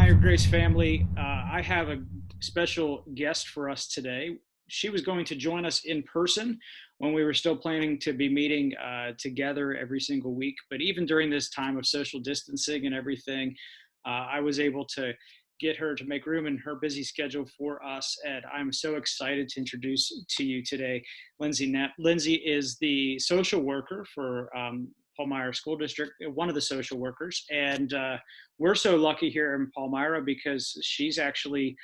Palmyra Grace family. I have a special guest for us today. She was going to join us in person when we were still planning to be meeting together every single week. But even during this time of social distancing and everything, I was able to get her to make room in her busy schedule for us. And I'm so excited to introduce to you today Lindsay Knapp. Lindsay is the social worker for Palmyra School District, one of the social workers. And we're so lucky here in Palmyra because she's actually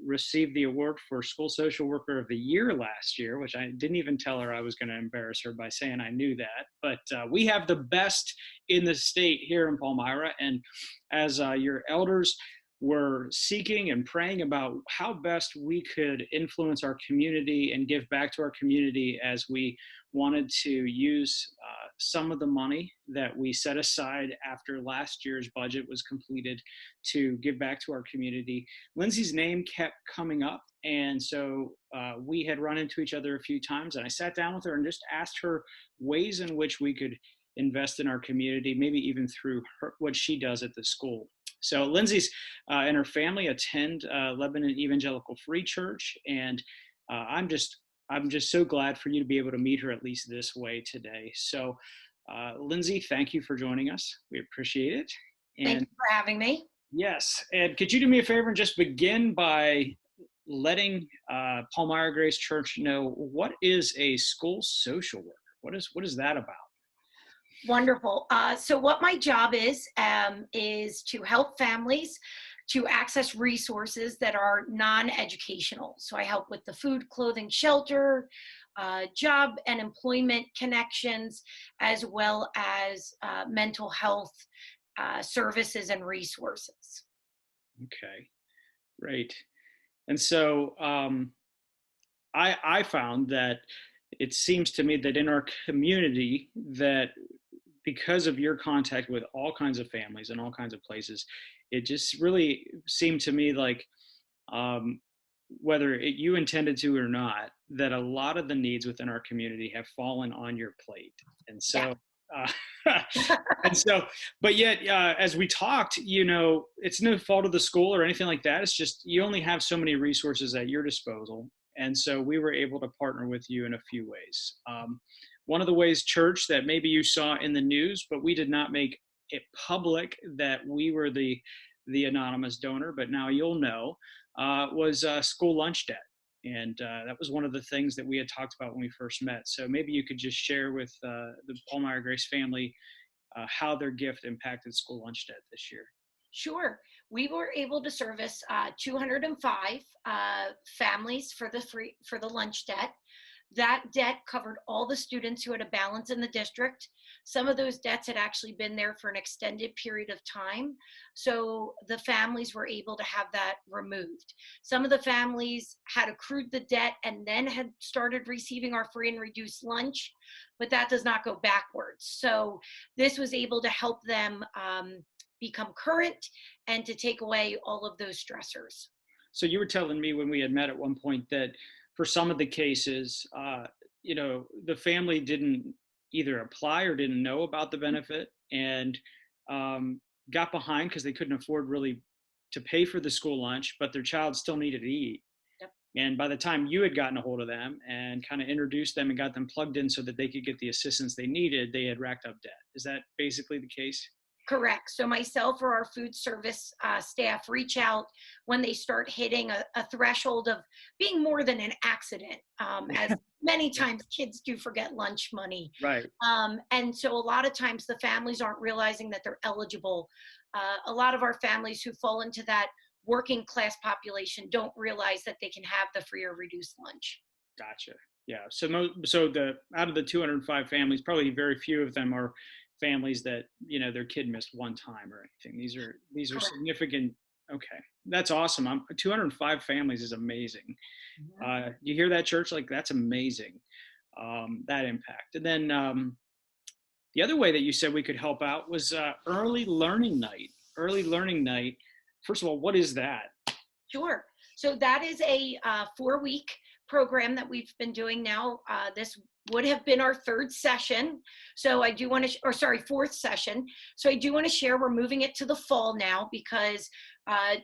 received the award for School Social Worker of the Year last year, which I didn't even tell her I was going to embarrass her by saying I knew that. But we have the best in the state here in Palmyra. And as your elders were seeking and praying about how best we could influence our community and give back to our community, as we wanted to use some of the money that we set aside after last year's budget was completed to give back to our community. Lindsay's name kept coming up, and so we had run into each other a few times, and I sat down with her and just asked her ways in which we could invest in our community, maybe even through what she does at the school. So Lindsay's and her family attend Lebanon Evangelical Free Church, and I'm just so glad for you to be able to meet her at least this way today. So Lindsay, thank you for joining us. We appreciate it. And thank you for having me. Yes, and could you do me a favor and just begin by letting Palmyra Grace Church know, what is a school social worker? What is that about? Wonderful. So what my job is to help families to access resources that are non-educational. So I help with the food, clothing, shelter, job and employment connections, as well as mental health services and resources. Okay, great. And so I found that it seems to me that in our community, that because of your contact with all kinds of families and all kinds of places, it just really seemed to me like, whether you intended to or not, that a lot of the needs within our community have fallen on your plate. And so, but yet, as we talked, it's no fault of the school or anything like that. It's just, you only have so many resources at your disposal. And so we were able to partner with you in a few ways. One of the ways, church, that maybe you saw in the news, but we did not make it public that we were the anonymous donor, but now you'll know, was school lunch debt. And that was one of the things that we had talked about when we first met. So maybe you could just share with the Palmyra Grace family how their gift impacted school lunch debt this year. Sure. We were able to service 205 families for the lunch debt. That debt covered all the students who had a balance in the district. Some of those debts had actually been there for an extended period of time. So the families were able to have that removed. Some of the families had accrued the debt and then had started receiving our free and reduced lunch, but that does not go backwards. So this was able to help them become current and to take away all of those stressors. So you were telling me when we had met at one point that for some of the cases, the family didn't either apply or didn't know about the benefit, and got behind because they couldn't afford really to pay for the school lunch, but their child still needed to eat. Yep. And by the time you had gotten a hold of them and kind of introduced them and got them plugged in so that they could get the assistance they needed, they had racked up debt. Is that basically the case? Correct. So myself or our food service staff reach out when they start hitting a threshold of being more than an accident, as many times kids do forget lunch money. Right. And so a lot of times the families aren't realizing that they're eligible. A lot of our families who fall into that working class population don't realize that they can have the free or reduced lunch. Gotcha. Yeah. So out of the 205 families, probably very few of them are families that their kid missed one time or anything. These are significant. Okay, that's awesome. 205 families is amazing. Mm-hmm. You hear that, church? Like, that's amazing. That impact. And then the other way that you said we could help out was early learning night. Early learning night. First of all, what is that? Sure. So that is a 4-week program that we've been doing now. This would have been our third session. So I do want to, or sorry, fourth session. So I do want to share, we're moving it to the fall now because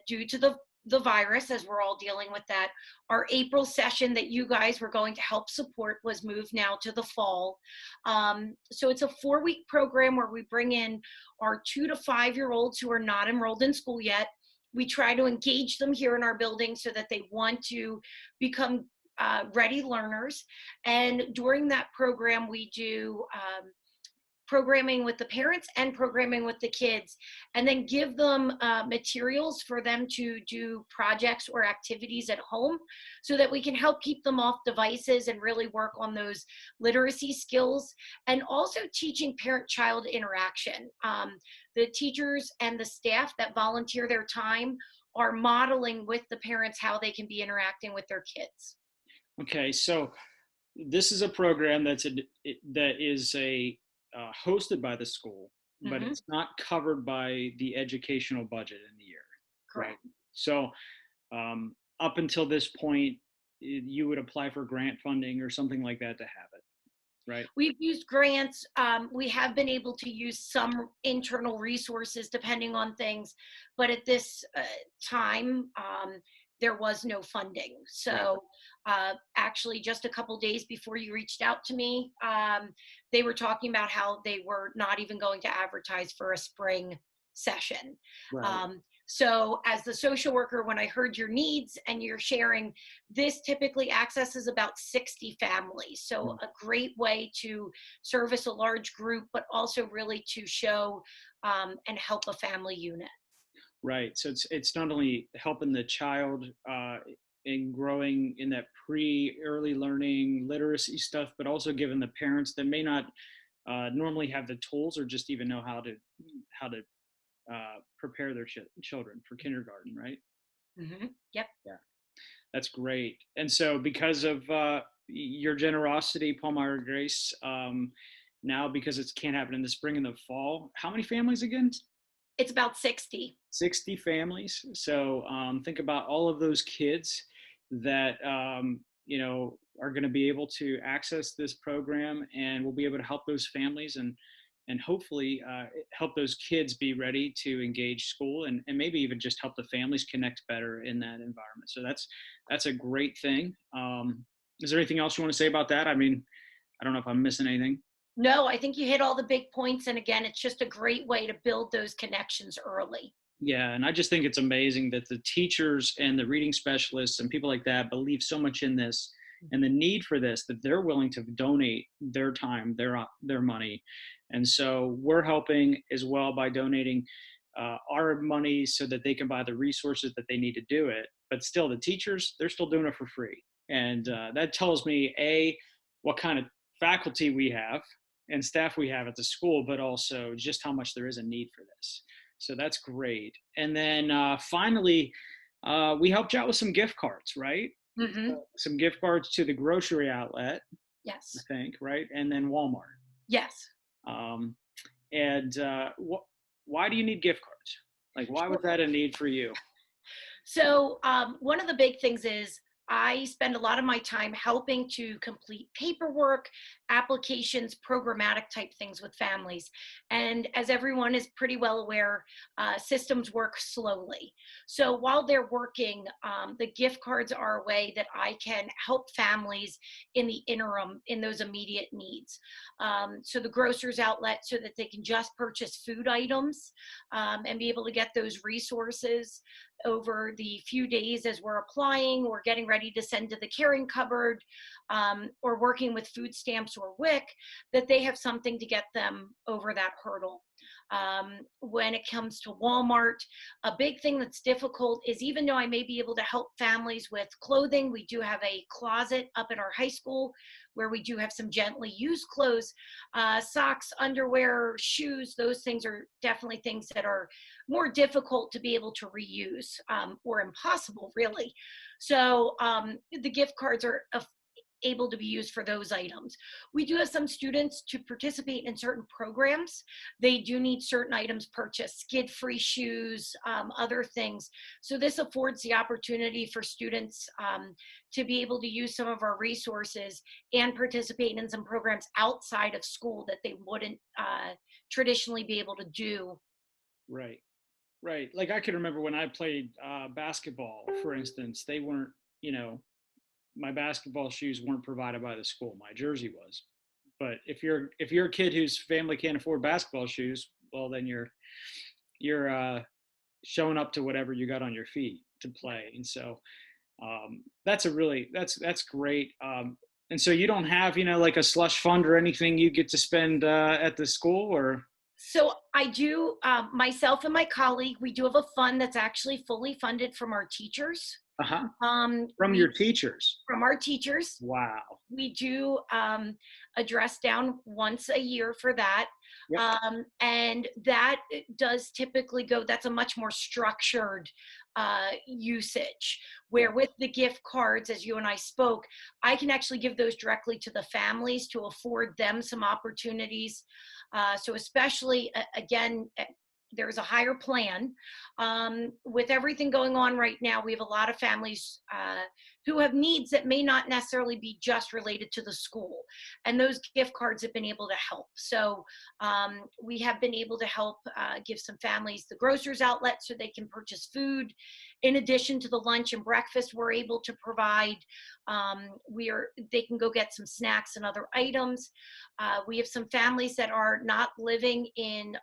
due to the virus, as we're all dealing with that, our April session that you guys were going to help support was moved now to the fall. So it's a 4-week program where we bring in our 2 to 5-year-olds who are not enrolled in school yet. We try to engage them here in our building so that they want to become ready learners. And during that program, we do programming with the parents and programming with the kids, and then give them materials for them to do projects or activities at home so that we can help keep them off devices and really work on those literacy skills, and also teaching parent-child interaction. The teachers and the staff that volunteer their time are modeling with the parents how they can be interacting with their kids. Okay, so this is a program that is hosted by the school, but Mm-hmm. it's not covered by the educational budget in the year, right? Correct. So up until this point, you would apply for grant funding or something like that to have it, right? We've used grants. We have been able to use some internal resources depending on things, but at this time, there was no funding. Right. So actually, just a couple days before you reached out to me, they were talking about how they were not even going to advertise for a spring session. Right. So as the social worker, when I heard your needs and you're sharing, this typically accesses about 60 families. So a great way to service a large group, but also really to show and help a family unit. Right. So it's not only helping the child in growing in that early learning literacy stuff, but also giving the parents that may not normally have the tools or just even know how to prepare their children for kindergarten. Right. Mm-hmm. Yep. Yeah, that's great. And so because of your generosity, Palmyra Grace, now because it can't happen in the spring and the fall, how many families again? It's about 60. 60 families. So think about all of those kids that are going to be able to access this program, and we'll be able to help those families and hopefully help those kids be ready to engage school, and maybe even just help the families connect better in that environment. So that's a great thing. Is there anything else you want to say about that? I mean, I don't know if I'm missing anything. No, I think you hit all the big points. And again, it's just a great way to build those connections early. Yeah, and I just think it's amazing that the teachers and the reading specialists and people like that believe so much in this and the need for this that they're willing to donate their time, their money. And so we're helping as well by donating our money so that they can buy the resources that they need to do it. But still, the teachers, they're still doing it for free. And that tells me, A, what kind of faculty we have and staff we have at the school, but also just how much there is a need for this. So that's great. And then finally, we helped you out with some gift cards, right? Mm-hmm. Some gift cards to the grocery outlet, Yes. I think, right? And then Walmart. Yes. Um, and why do you need gift cards? Like, why was Sure. that a need for you? So one of the big things is I spend a lot of my time helping to complete paperwork, applications, programmatic type things with families. And as everyone is pretty well aware, systems work slowly. So while they're working, the gift cards are a way that I can help families in the interim in those immediate needs. So the grocer's outlet so that they can just purchase food items and be able to get those resources over the few days as we're applying or getting ready to send to the caring cupboard, or working with food stamps or WIC, that they have something to get them over that hurdle. When it comes to Walmart, a big thing that's difficult is even though I may be able to help families with clothing, we do have a closet up at our high school where we do have some gently used clothes, socks, underwear, shoes. Those things are definitely things that are more difficult to be able to reuse, or impossible really. So the gift cards are able to be used for those items. We do have some students to participate in certain programs. They do need certain items purchased, skid-free shoes, other things. So this affords the opportunity for students to be able to use some of our resources and participate in some programs outside of school that they wouldn't traditionally be able to do. Right. Right. Like I can remember when I played basketball, for instance, they weren't, you know, my basketball shoes weren't provided by the school. My jersey was. But if you're a kid whose family can't afford basketball shoes, well, then you're showing up to whatever you got on your feet to play. And so that's a really that's great. And so you don't have, you know, like a slush fund or anything you get to spend at the school, or? So I do, myself and my colleague, we do have a fund that's actually fully funded from our teachers. Uh-huh. From We your teachers. from our teachers. Wow. We do a dress down once a year for that. Yep. And that does typically go, that's a much more structured usage. Where with the gift cards, as you and I spoke, I can actually give those directly to the families to afford them some opportunities. So especially, again, there's a higher plan. With everything going on right now, we have a lot of families who have needs that may not necessarily be just related to the school. And those gift cards have been able to help. So we have been able to help give some families the grocers outlet so they can purchase food. In addition to the lunch and breakfast, we're able to provide, they can go get some snacks and other items. We have some families that are not living in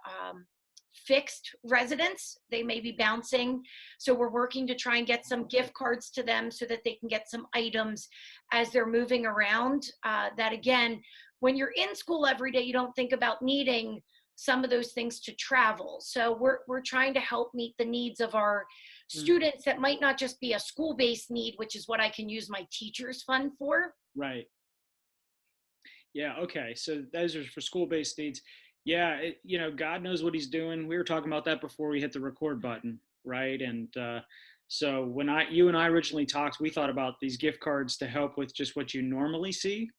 fixed residence. They may be bouncing. So we're working to try and get some gift cards to them so that they can get some items as they're moving around. That again, when you're in school every day, you don't think about needing some of those things to travel. So we're trying to help meet the needs of our students that might not just be a school-based need, which is what I can use my teachers fund for. Right. Yeah. Okay. So those are for school-based needs. Yeah. You know, God knows what he's doing. We were talking about that before we hit the record button. Right. And so when you and I originally talked, we thought about these gift cards to help with just what you normally see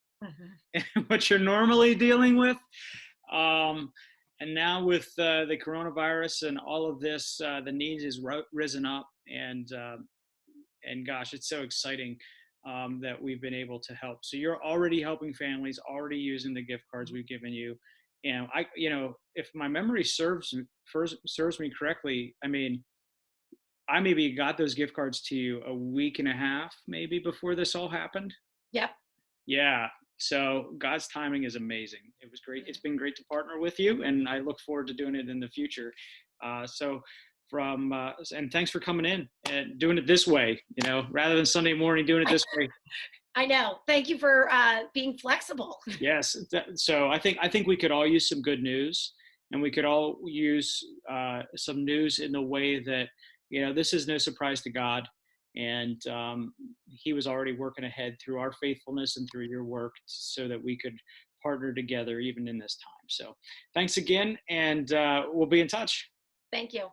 and what you're normally dealing with. And now with the coronavirus and all of this, the needs has risen up, and gosh, it's so exciting that we've been able to help. So you're already helping families, already using the gift cards we've given you. And if my memory serves me correctly, I mean, I maybe got those gift cards to you a week and a half, maybe before this all happened. Yep. Yeah. So God's timing is amazing. It was great. It's been great to partner with you, and I look forward to doing it in the future. And thanks for coming in and doing it this way, rather than Sunday morning, doing it this way. I know. Thank you for being flexible. Yes. So I think we could all use some good news, and we could all use some news in the way that, this is no surprise to God. And he was already working ahead through our faithfulness and through your work so that we could partner together even in this time. So thanks again, and we'll be in touch. Thank you.